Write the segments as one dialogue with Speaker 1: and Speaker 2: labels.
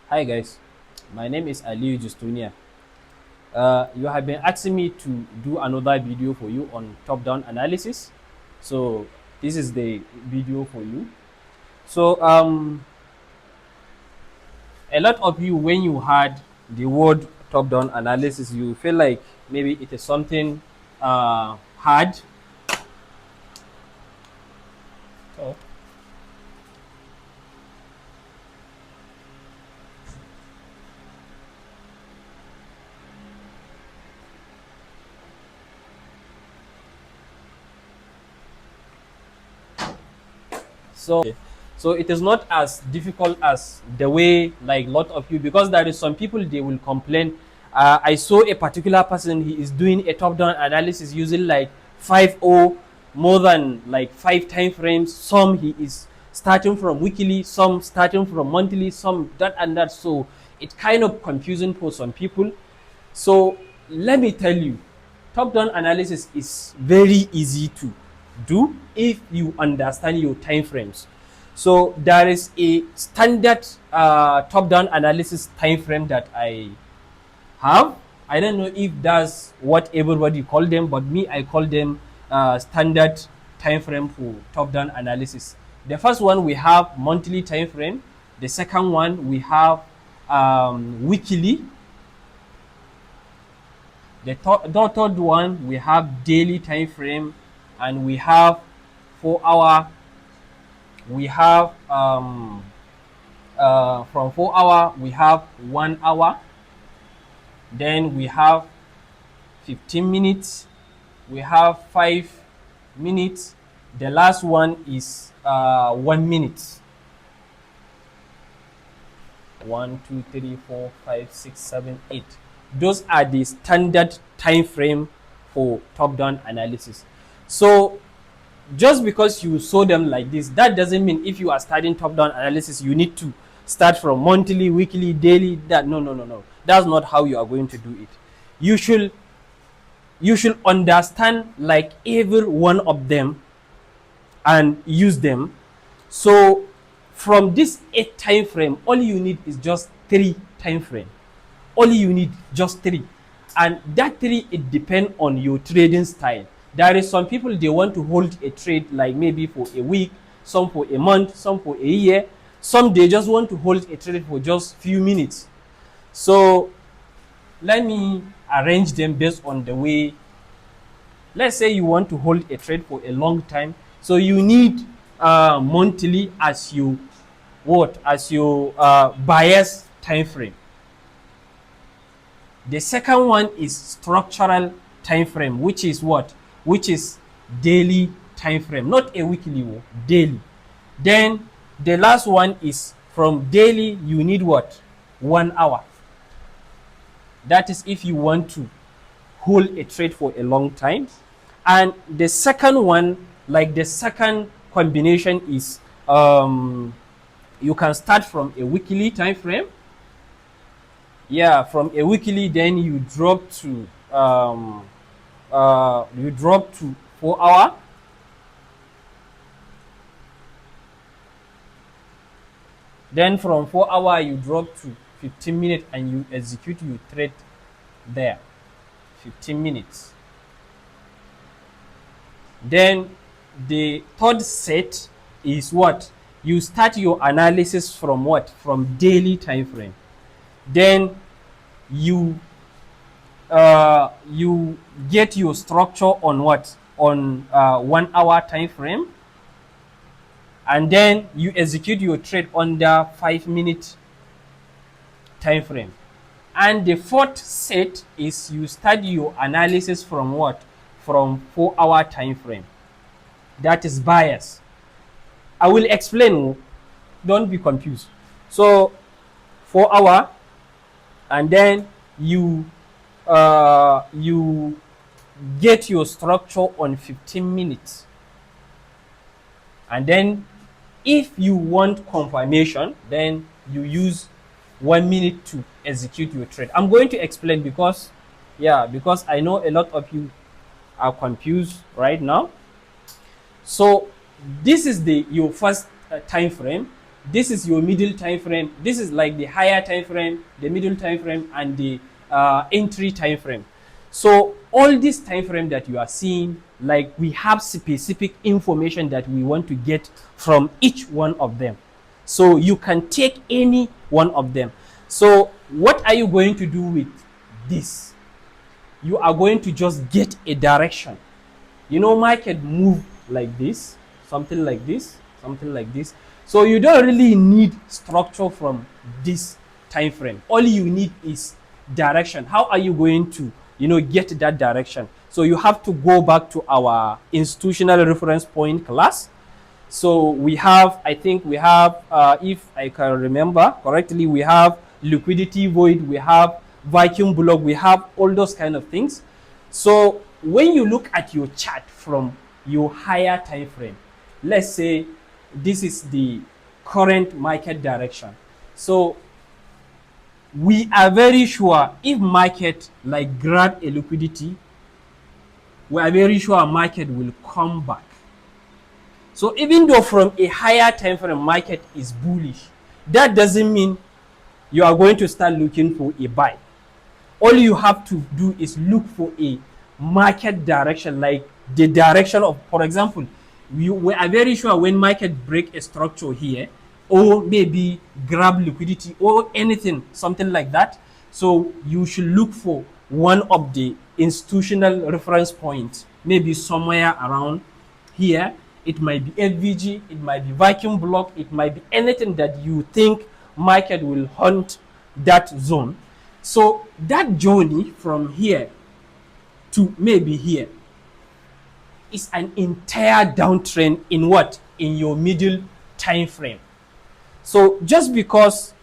Speaker 1: Hi guys, my name is Aliyu Justunia. You have been asking me to do another video for you on top-down analysis. So this is the video for you. So a lot of you, when you heard the word top-down analysis, you feel like maybe it is something hard. Oh. So it is not as difficult as the way like lot of you, because there is some people they will complain. I saw a particular person, he is doing a top-down analysis using like 5 or more than like 5 time frames. Some he is starting from weekly, some starting from monthly, some that and that. So it's kind of confusing for some people. So let me tell you, top-down analysis is very easy to do if you understand your time frames. So there is a standard top-down analysis time frame that I have. I don't know if that's what everybody call them, but me, I call them standard time frame for top-down analysis. The first one we have monthly time frame. The second one we have weekly. The third one we have daily time frame, and we have 4 hour. We have from 4 hour we have 1 hour. Then we have 15 minutes. We have 5 minutes. The last one is 1 minute. 1, 2, 3, 4, 5, 6, 7, 8. Those are the standard time frame for top-down analysis. So just because you saw them like this, that doesn't mean if you are studying top-down analysis, you need to start from monthly, weekly, daily. That no. That's not how you are going to do it. You should understand like every one of them and use them. So from this 8 time frame, all you need is just 3 time frame. All you need just 3, and that 3 it depends on your trading style. There is some people they want to hold a trade like maybe for a week, some for a month, some for a year, some they just want to hold a trade for just few minutes. So let me arrange them based on the way. Let's say you want to hold a trade for a long time, so you need monthly as your bias time frame. The second one is structural time frame, which is what? Which is daily time frame, not a weekly one, daily. Then the last one is from daily, you need what? 1 hour. That is if you want to hold a trade for a long time. And the second one, like the second combination is you can start from a weekly time frame. Yeah, from a weekly, then you drop to 4 hour. Then from 4 hour you drop to 15 minutes and you execute your trade there. 15 minutes. Then the third set is what? You start your analysis from what? From daily time frame. Then you get your structure on what? On 1 hour time frame, and then you execute your trade under 5 minute time frame. And the fourth set is you start your analysis from what? From 4 hour time frame. That is bias. I will explain, don't be confused. So 4 hour, and then you get your structure on 15 minutes. And then if you want confirmation, then you use 1 minute to execute your trade. I'm going to explain because I know a lot of you are confused right now. So this is your first time frame. This is your middle time frame. This is like the higher time frame, the middle time frame, and the entry time frame. So all this time frame that you are seeing, like we have specific information that we want to get from each one of them. So you can take any one of them. So what are you going to do with this? You are going to just get a direction. You know, market move like this, something like this, something like this. So you don't really need structure from this time frame. All you need is direction. How are you going to, get that direction? So you have to go back to our institutional reference point class. So we have, I think we have, if I can remember correctly, we have liquidity void, we have vacuum block, we have all those kind of things. So when you look at your chart from your higher time frame, let's say this is the current market direction. So we are very sure if market like grab a liquidity, we are very sure market will come back. So even though from a higher time frame market is bullish, that doesn't mean you are going to start looking for a buy. All you have to do is look for a market direction, like the direction of, for example, we are very sure when market break a structure here, or maybe grab liquidity or anything, something like that. So you should look for one of the institutional reference points, maybe somewhere around here. It might be FVG, it might be vacuum block, it might be anything that you think market will hunt that zone. So that journey from here to maybe here is an entire downtrend in what? In your middle time frame. So just because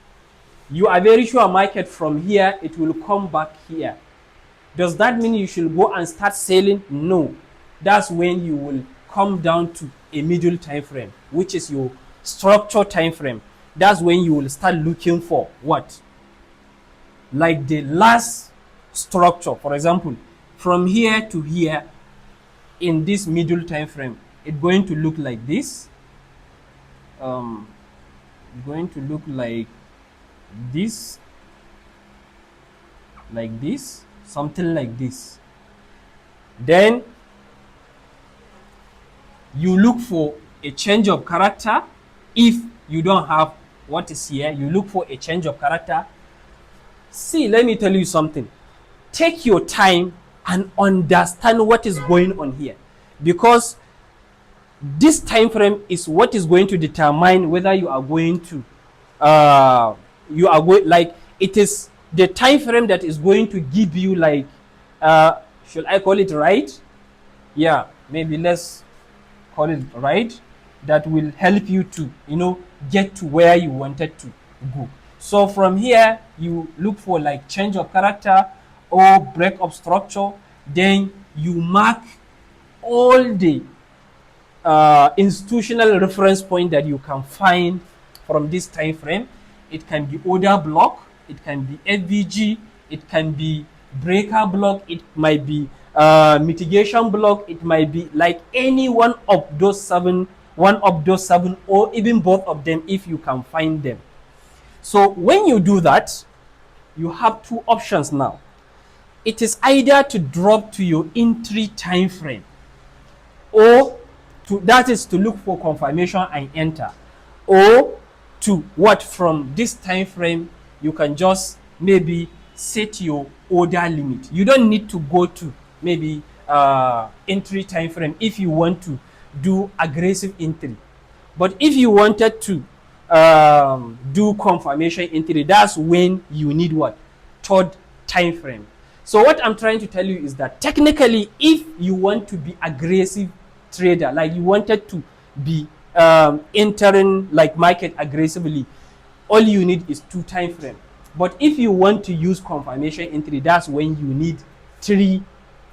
Speaker 1: you are very sure market from here, it will come back here, does that mean you should go and start selling? No. That's when you will come down to a middle time frame, which is your structure time frame. That's when you will start looking for what? Like the last structure, for example, from here to here in this middle time frame, it's going to look like this. Going to look like this, something like this. Then you look for a change of character. If you don't have what is here, you look for a change of character. See, let me tell you something. Take your time and understand what is going on here, because this time frame is what is going to determine whether you are going to like, it is the time frame that is going to give you, like, should I call it right? Yeah, maybe let's call it right. That will help you to get to where you wanted to go. So from here you look for like change of character or break of structure. Then you mark all the institutional reference point that you can find from this time frame. It can be order block, it can be FVG, it can be breaker block, it might be mitigation block, it might be like any one of those seven, or even both of them if you can find them. So when you do that, you have two options now. It is either to drop to your entry time frame, or that is to look for confirmation and enter, or to what, from this time frame you can just maybe set your order limit. You don't need to go to maybe entry time frame if you want to do aggressive entry. But if you wanted to do confirmation entry, that's when you need what? Third time frame. So what I'm trying to tell you is that technically, if you want to be aggressive trader, like you wanted to be entering like market aggressively, all you need is 2 time frame. But if you want to use confirmation entry, that's when you need 3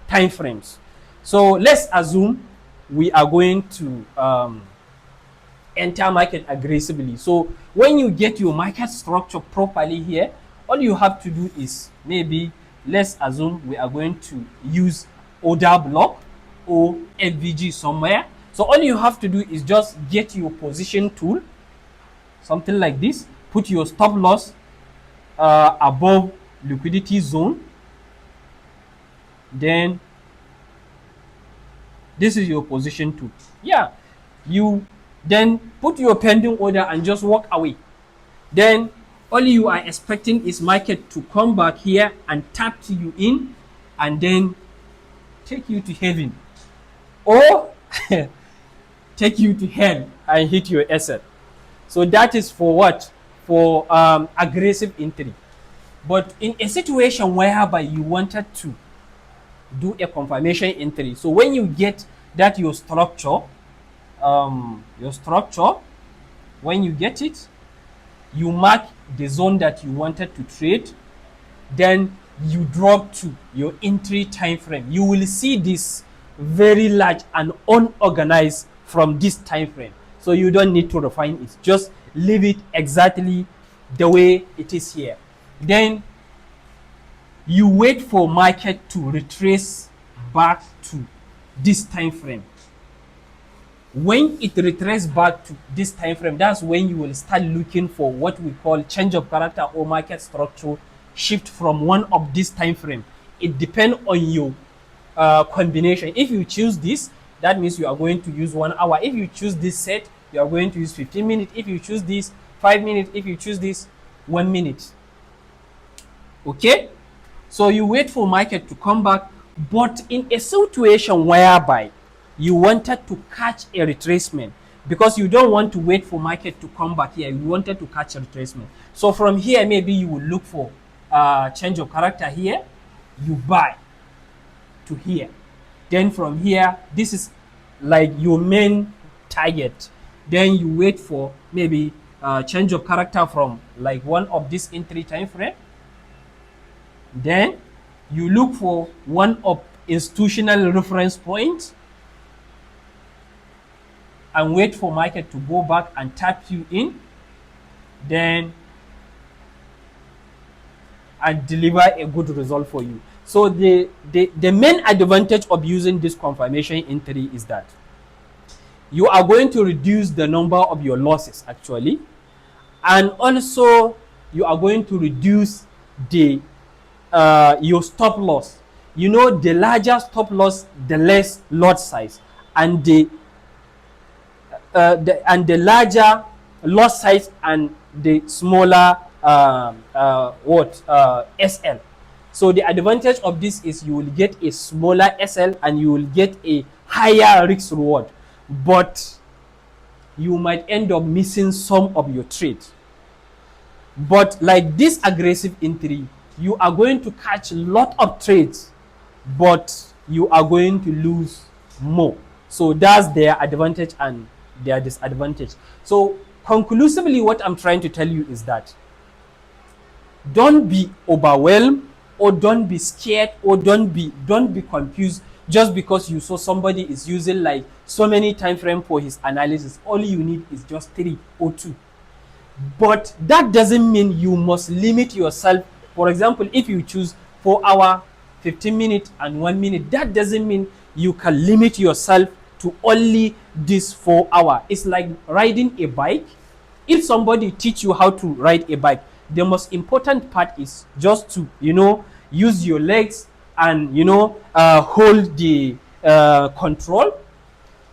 Speaker 1: time frames. So let's assume we are going to enter market aggressively. So when you get your market structure properly here, all you have to do is, maybe let's assume we are going to use order block or FVG somewhere. So all you have to do is just get your position tool, something like this. Put your stop loss above liquidity zone. Then this is your position 2. Yeah, you then put your pending order and just walk away. Then all you are expecting is market to come back here and tap you in and then take you to heaven, or take you to hell and hit your asset. So that is for what? For aggressive entry. But in a situation whereby you wanted to do a confirmation entry, so when you get that your structure, when you get it, you mark the zone that you wanted to trade, then you drop to your entry time frame. You will see this very large and unorganized from this time frame. So you don't need to refine it. Just leave it exactly the way it is here. Then you wait for market to retrace back to this time frame. When it retraces back to this time frame, that's when you will start looking for what we call change of character or market structure shift from one of this time frame. It depends on your combination. If you choose this, that means you are going to use 1 hour. If you choose this set, you are going to use 15 minutes. If you choose this, 5 minutes. If you choose this, 1 minute. Okay, so you wait for market to come back, but in a situation whereby you wanted to catch a retracement, because you don't want to wait for market to come back here, you wanted to catch a retracement. So from here, maybe you will look for change of character here, you buy to here. Then from here, this is like your main target. Then you wait for maybe change of character from like one of this entry time frame. Then you look for one of institutional reference points and wait for market to go back and tap you in, then and deliver a good result for you. So the main advantage of using this confirmation entry is that you are going to reduce the number of your losses actually, and also you are going to reduce the your stop loss. You know, the larger stop loss, the less lot size, and the larger lot size and the smaller SL. So the advantage of this is you will get a smaller SL and you will get a higher risk reward, but you might end up missing some of your trades. But like this aggressive entry, you are going to catch a lot of trades, but you are going to lose more. So that's their advantage and their disadvantage. So conclusively, what I'm trying to tell you is that don't be overwhelmed, or don't be scared, or don't be confused just because you saw somebody is using like so many time frame for his analysis. All you need is just 3 or 2. But that doesn't mean you must limit yourself. For example, if you choose 4 hour, 15 minutes and 1 minute, that doesn't mean you can limit yourself to only this 4 hour. It's like riding a bike. If somebody teach you how to ride a bike, the most important part is just to, use your legs and, hold the control.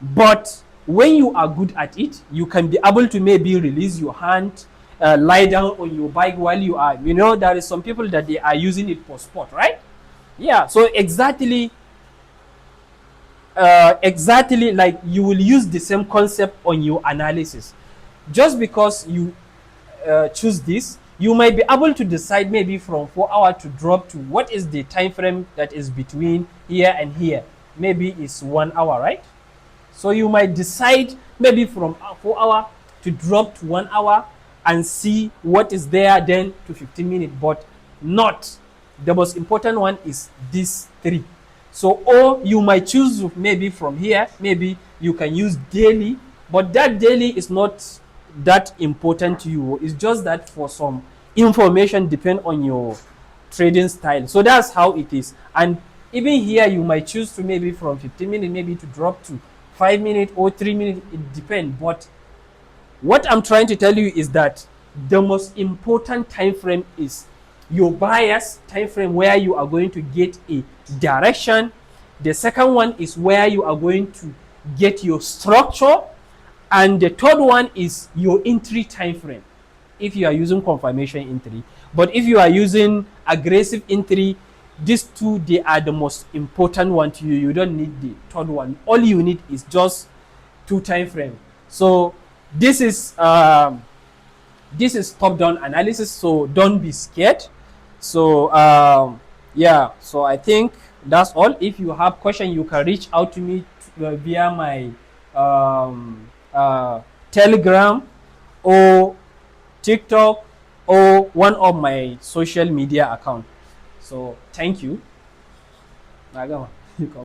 Speaker 1: But when you are good at it, you can be able to maybe release your hand, lie down on your bike while you are, there is some people that they are using it for sport, right? Yeah, so exactly like you will use the same concept on your analysis. Just because you choose this, you might be able to decide maybe from 4 hour to drop to what is the time frame that is between here and here. Maybe it's 1 hour, right? So you might decide maybe from 4 hour to drop to 1 hour and see what is there, then to 15 minutes, but not. The most important one is these 3. So, or you might choose maybe from here, maybe you can use daily, but that daily is not that important to you. It's just that for some information depend on your trading style. So that's how it is. And even here you might choose to maybe from 15 minutes maybe to drop to 5 minutes or 3 minutes. It depends, but What I'm trying to tell you is that the most important time frame is your bias time frame, where you are going to get a direction. The second one is where you are going to get your structure, and the third one is your entry time frame if you are using confirmation entry. But if you are using aggressive entry, these two, they are the most important one to you. You don't need the third one. All you need is just two time frame. So this is this is top down analysis, so don't be scared. So yeah, so I think that's all. If you have question, you can reach out to me via my Telegram or TikTok or one of my social media account. So thank you.